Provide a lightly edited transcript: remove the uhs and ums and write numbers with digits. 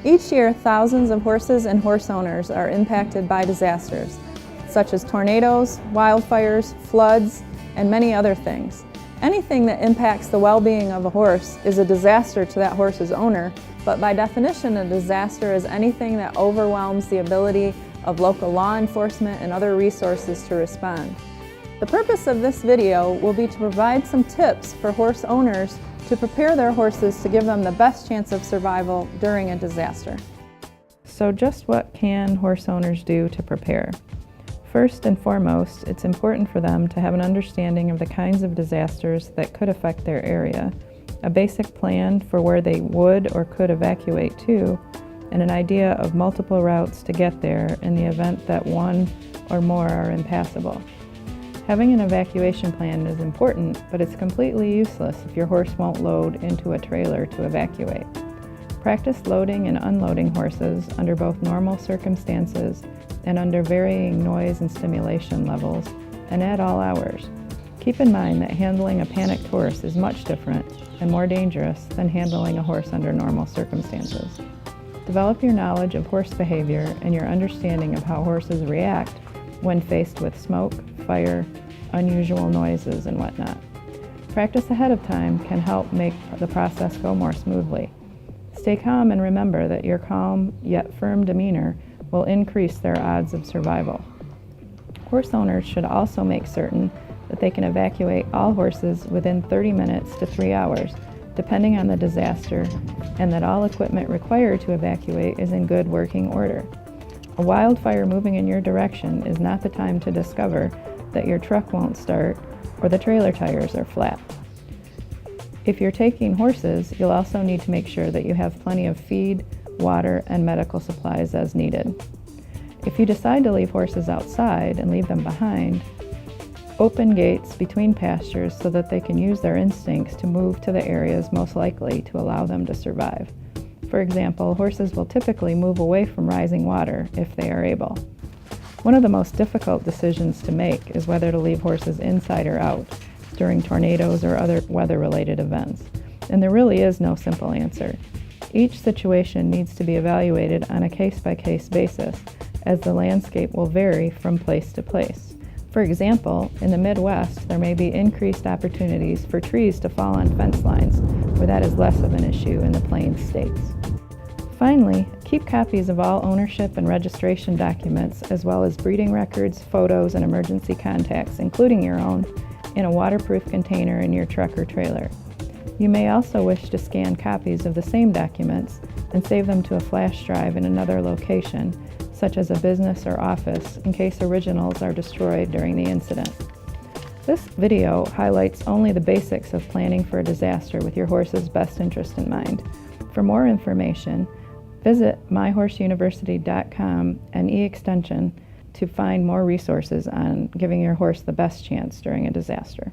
Each year, thousands of horses and horse owners are impacted by disasters, such as tornadoes, wildfires, floods, and many other things. Anything that impacts the well-being of a horse is a disaster to that horse's owner, but by definition, a disaster is anything that overwhelms the ability of local law enforcement and other resources to respond. The purpose of this video will be to provide some tips for horse owners to prepare their horses to give them the best chance of survival during a disaster. So just what can horse owners do to prepare? First and foremost, it's important for them to have an understanding of the kinds of disasters that could affect their area, a basic plan for where they would or could evacuate to, and an idea of multiple routes to get there in the event that one or more are impassable. Having an evacuation plan is important, but it's completely useless if your horse won't load into a trailer to evacuate. Practice loading and unloading horses under both normal circumstances and under varying noise and stimulation levels, and at all hours. Keep in mind that handling a panicked horse is much different and more dangerous than handling a horse under normal circumstances. Develop your knowledge of horse behavior and your understanding of how horses react when faced with smoke, fire, unusual noises, and whatnot. Practice ahead of time can help make the process go more smoothly. Stay calm and remember that your calm yet firm demeanor will increase their odds of survival. Horse owners should also make certain that they can evacuate all horses within 30 minutes to 3 hours, depending on the disaster, and that all equipment required to evacuate is in good working order. A wildfire moving in your direction is not the time to discover that your truck won't start or the trailer tires are flat. If you're taking horses, you'll also need to make sure that you have plenty of feed, water, and medical supplies as needed. If you decide to leave horses outside and leave them behind, open gates between pastures so that they can use their instincts to move to the areas most likely to allow them to survive. For example, horses will typically move away from rising water if they are able. One of the most difficult decisions to make is whether to leave horses inside or out during tornadoes or other weather-related events, and there really is no simple answer. Each situation needs to be evaluated on a case-by-case basis, as the landscape will vary from place to place. For example, in the Midwest, there may be increased opportunities for trees to fall on fence lines, where that is less of an issue in the Plains states. Finally, keep copies of all ownership and registration documents, as well as breeding records, photos, and emergency contacts, including your own, in a waterproof container in your truck or trailer. You may also wish to scan copies of the same documents and save them to a flash drive in another location, such as a business or office, in case originals are destroyed during the incident. This video highlights only the basics of planning for a disaster with your horse's best interest in mind. For more information, visit myhorseuniversity.com and eXtension to find more resources on giving your horse the best chance during a disaster.